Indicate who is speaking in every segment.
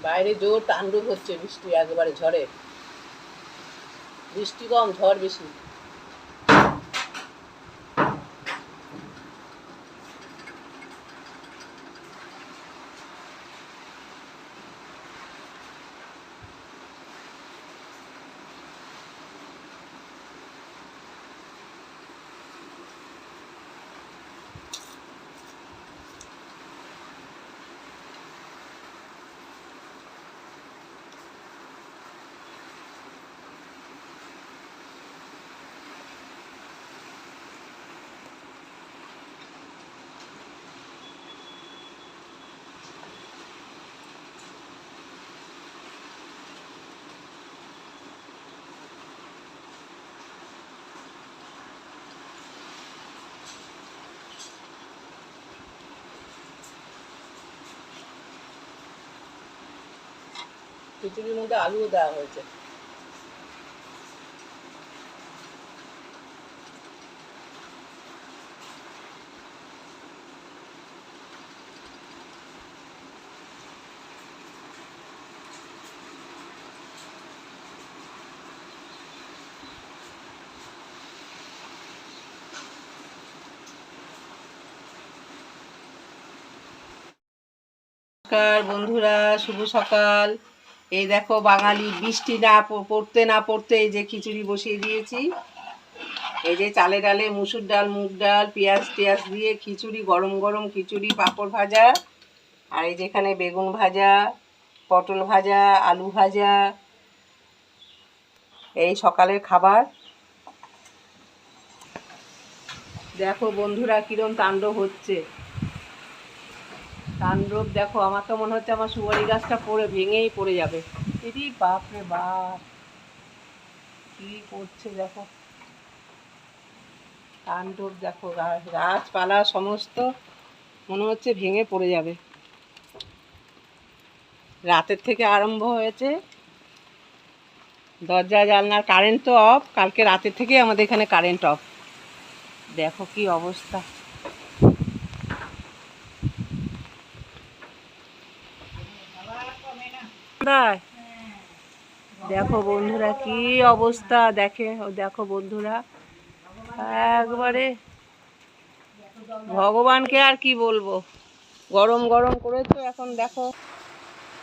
Speaker 1: বাইরে জোর তাণ্ডব হচ্ছে বৃষ্টি, একেবারে ঝড়ে। বৃষ্টি কম, ঝড় বেশি। খিচুড়ির মধ্যে আলুও দেওয়া হয়েছে। নমস্কার বন্ধুরা, শুভ সকাল। এই দেখো, বাঙালি বৃষ্টি না পড়তে না পড়তে এই যে খিচুড়ি বসিয়ে দিয়েছি। এই যে চালে ডালে মুসুর ডাল, মুগ ডাল, পেঁয়াজ টেয়াজ দিয়ে খিচুড়ি, গরম গরম খিচুড়ি, পাঁপড় ভাজা, আর এই যেখানে বেগুন ভাজা, পটল ভাজা, আলু ভাজা। এই সকালের খাবার। দেখো বন্ধুরা, কিরম তাণ্ডব হচ্ছে। তাণ্ডব দেখো, আমার তো মনে হচ্ছে আমার সুপারি গাছটা ভেঙেই পড়ে যাবে। দিদি বাপ রে বাপ, কি করছে দেখো। তাণ্ডব দেখো, গাছপালা সমস্ত মনে হচ্ছে ভেঙে পড়ে যাবে। রাতের থেকে আরম্ভ হয়েছে। দরজা জানলার কারেন্ট তো অফ, কালকে রাতের থেকে আমাদের এখানে কারেন্ট অফ। দেখো কি অবস্থা। দেখো বন্ধুরা কি অবস্থা, দেখো বন্ধুরা, একবারে ভগবানকে আর কি বলবো। গরম গরম করেছো এখন দেখো।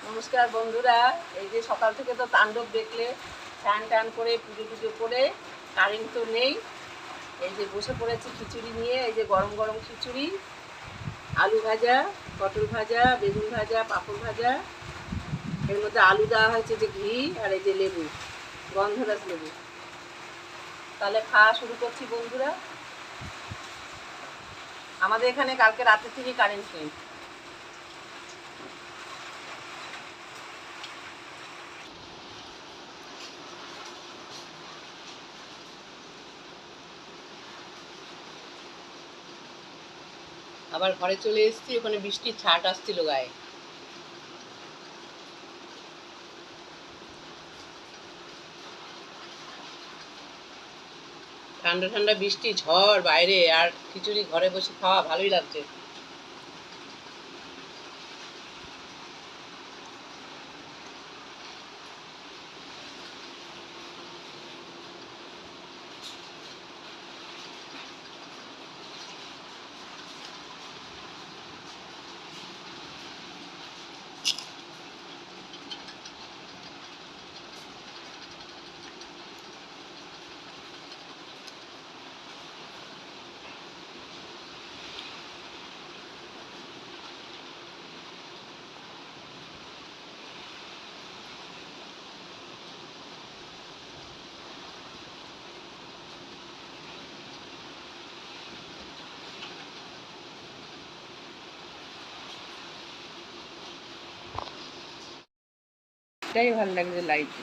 Speaker 1: নমস্কার বন্ধুরা, এই যে সকাল থেকে তো তাণ্ডব দেখলে। স্নান টান করে পুজো টুজো করে, কারেন্ট তো নেই। এই যে বসে পড়েছি খিচুড়ি নিয়ে। এই যে গরম গরম খিচুড়ি, আলু ভাজা, পটল ভাজা, বেগুন ভাজা, পাঁপড় ভাজা। এর মধ্যে আলু দেওয়া হয়েছে, যে ঘি, আর এই যে লেবু, গন্ধরাজ লেবু। তাহলে খাওয়া শুরু করছি বন্ধুরা। আমাদের এখানে কালকে রাতের থেকে কারেন্ট নেই। আবার ঘরে চলে এসেছি, ওখানে বৃষ্টির ছাট আসছিল গায়ে। ঠান্ডা ঠান্ডা বৃষ্টি, ঝড় বাইরে, আর খিচুড়ি ঘরে বসে খাওয়া ভালোই লাগছে। এটাই ভালো লাগছে লাইটে।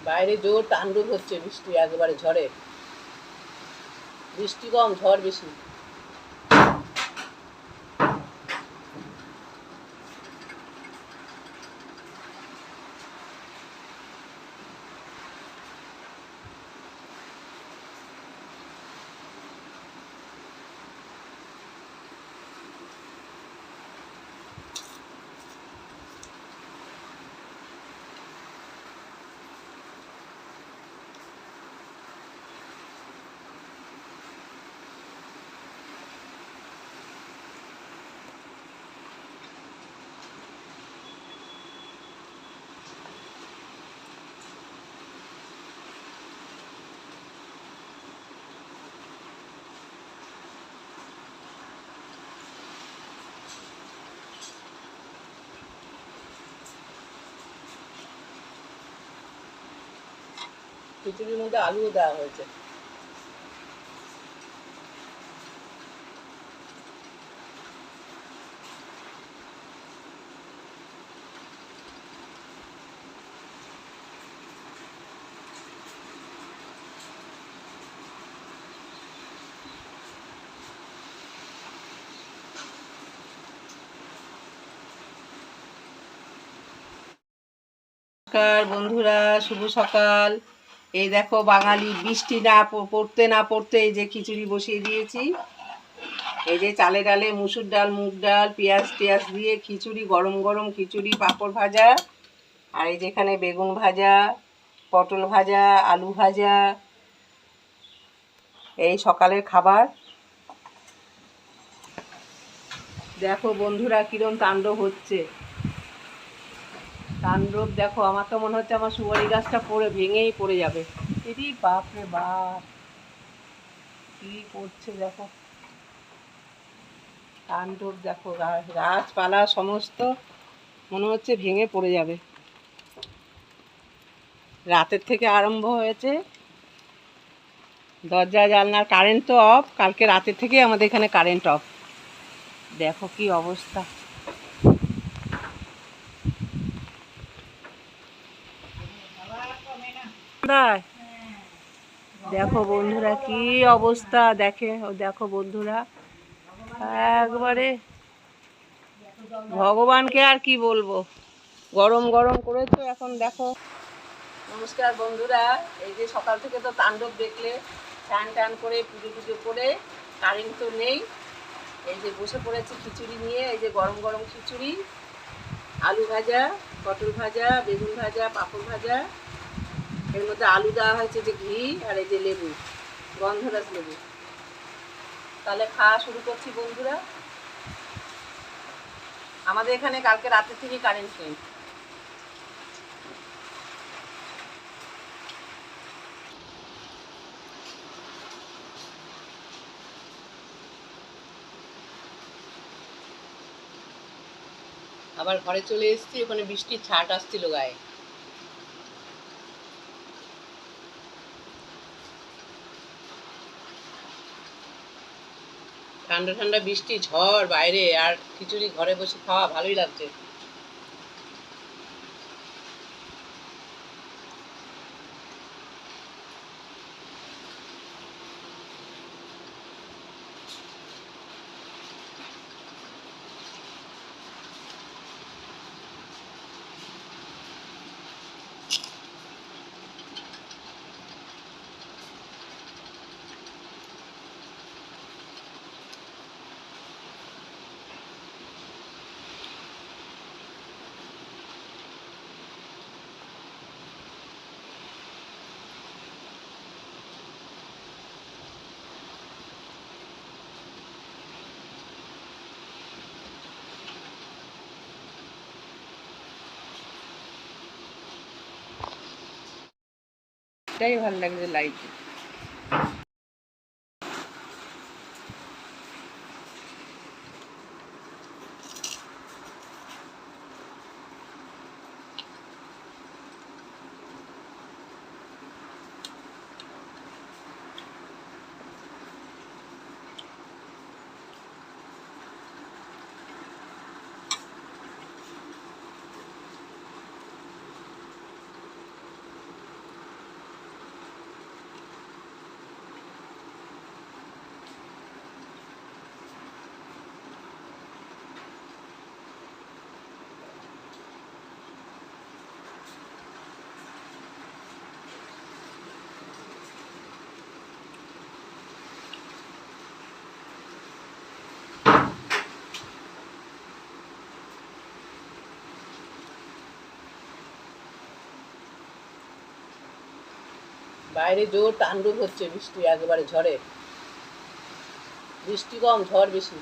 Speaker 1: বাইরে জোর তাণ্ডব হচ্ছে, বৃষ্টি একেবারে ঝড়ে, বৃষ্টি কম ঝড় বেশি। খিচুড়ির মধ্যে আলুও দেওয়া হয়েছে। নমস্কার বন্ধুরা, শুভ সকাল। এই দেখো বাঙালি বৃষ্টি না পড়তে না পড়তে এই যে খিচুড়ি বসিয়ে দিয়েছি। এই যে চালে ডালে মুসুর ডাল, মুগ ডাল, পেঁয়াজ টেয়াজ দিয়ে খিচুড়ি, গরম গরম খিচুড়ি, পাঁপড় ভাজা, আর এই যেখানে বেগুন ভাজা, পটল ভাজা, আলু ভাজা, এই সকালের খাবার। দেখো বন্ধুরা কিরম তাণ্ডব হচ্ছে, তাণ্ডব দেখো। আমার তো মনে হচ্ছে আমার সুপারি গাছটা ভেঙেই পড়ে যাবে। এটি বাপ রে বাপ, কি করছে দেখো, তাণ্ডব দেখো। গাছপালা সমস্ত মনে হচ্ছে ভেঙে পড়ে যাবে। রাতের থেকে আরম্ভ হয়েছে, দরজা জানলার কারেন্ট তো অফ, কালকে রাতের থেকেই আমাদের এখানে কারেন্ট অফ। দেখো কি অবস্থা। দেখো বন্ধুরা কি অবস্থা, দেখো বন্ধুরা, একবারে ভগবানকে আর কি বলবো, গরম গরম করেছো এখন দেখো। নমস্কার বন্ধুরা, এই যে সকাল থেকে তো তাণ্ডব দেখলে, স্নান টান করে পুজো টুজো করে, কারেন্ট তো নেই, এই যে বসে পড়েছি খিচুড়ি নিয়ে। এই যে গরম গরম খিচুড়ি, আলু ভাজা, পটল ভাজা, বেগুন ভাজা, পাঁপড় ভাজা, এর মধ্যে আলু দেওয়া হয়েছে, যে ঘি, আর এই যে লেবু, গন্ধরাজ লেবু। তাহলে খাওয়া শুরু করছি বন্ধুরা। আমাদের এখানে কালকে রাতের থেকে কারেন্ট নেই। আবার ঘরে চলে এসেছি, ওখানে বৃষ্টির ছাট আসছিল গায়ে। ঠান্ডা ঠান্ডা বৃষ্টি, ঝড় বাইরে, আর খিচুড়ি ঘরে বসে খাওয়া ভালোই লাগছে। এটাই ভালো লাগছে লাইট। বাইরে জোর তাণ্ডব হচ্ছে, বৃষ্টি একেবারে ঝড়ে, বৃষ্টি কম ঝড় বেশি।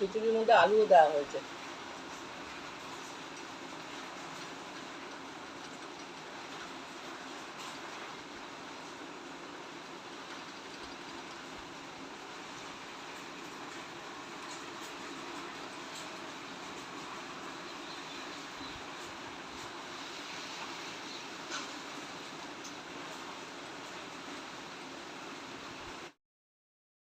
Speaker 1: খিচুড়ির মধ্যে আলুও দেওয়া হয়েছে।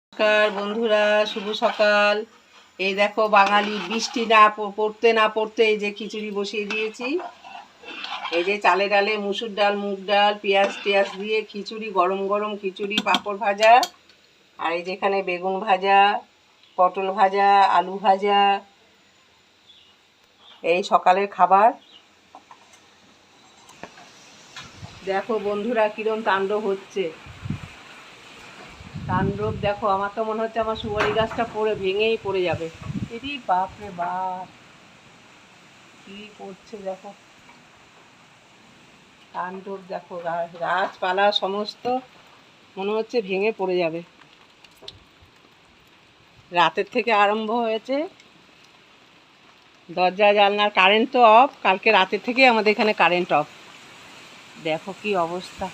Speaker 1: নমস্কার বন্ধুরা, শুভ সকাল। এই দেখো বাঙালি বৃষ্টি না পড়তে না পড়তে এই যে খিচুড়ি বসিয়ে দিয়েছি। এই যে চালে ডালে মুসুর ডাল, মুগ ডাল, পেঁয়াজ টেয়াজ দিয়ে খিচুড়ি, গরম গরম খিচুড়ি, পাঁপড় ভাজা, আর এই যেখানে বেগুন ভাজা, পটল ভাজা, আলু ভাজা, এই সকালের খাবার। দেখো বন্ধুরা কিরম তাণ্ডব হচ্ছে, তাণ্ডব দেখো। আমার তো মনে হচ্ছে আমার সুপারি গাছটা ভেঙেই পড়ে যাবে। এটি বাপরে বাপ, কি করছে দেখো, তাণ্ডব দেখো। গাছপালা সমস্ত মনে হচ্ছে ভেঙে পড়ে যাবে। রাতের থেকে আরম্ভ হয়েছে, দরজা জানলার কারেন্ট তো অফ, কালকে রাতের থেকে আমাদের এখানে কারেন্ট অফ। দেখো কি অবস্থা।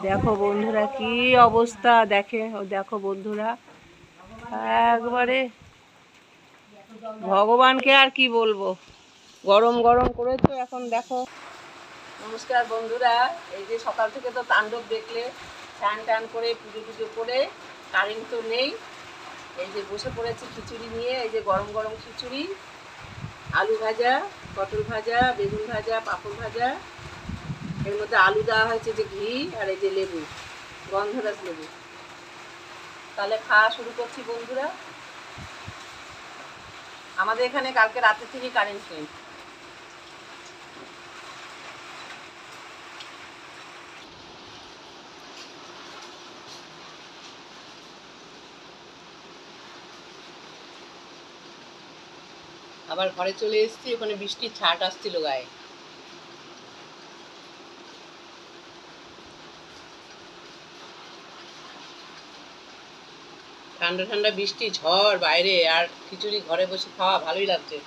Speaker 1: দেখো বন্ধুরা কি অবস্থা, দেখো বন্ধুরা, একবারে ভগবানকে আর কি বলবো, গরম গরম করেছো এখন দেখো। নমস্কার বন্ধুরা, এই যে সকাল থেকে তো তাণ্ডব দেখলে, স্নান টান করে পুজো টুজো করে, কারেন্ট তো নেই, এই যে বসে পড়েছি খিচুড়ি নিয়ে। এই যে গরম গরম খিচুড়ি, আলু ভাজা, পটল ভাজা, বেগুন ভাজা, পাঁপড় ভাজা, এর মধ্যে আলু দেওয়া হয়েছে, যে ঘি, আর এই যে লেবু, গন্ধরাজ লেবু। তাহলে খাওয়া শুরু করছি বন্ধুরা। আমাদের এখানে কালকে রাতের থেকে কারেন্ট নেই। আবার ঘরে চলে এসেছি, ওখানে বৃষ্টির ছাট আসছিল গায়ে। ঠান্ডা ঠান্ডা বৃষ্টি, ঝড় বাইরে, আর খিচুড়ি ঘরে বসে খাওয়া ভালোই লাগছে।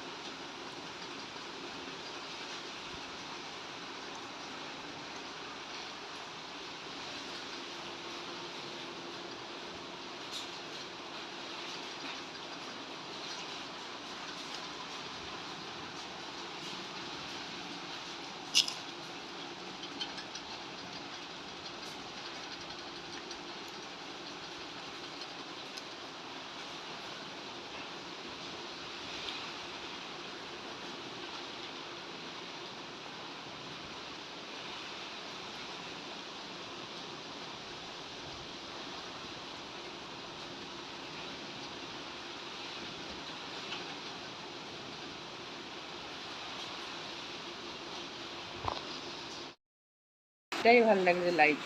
Speaker 1: এটাই ভালো লাগছে লাইট।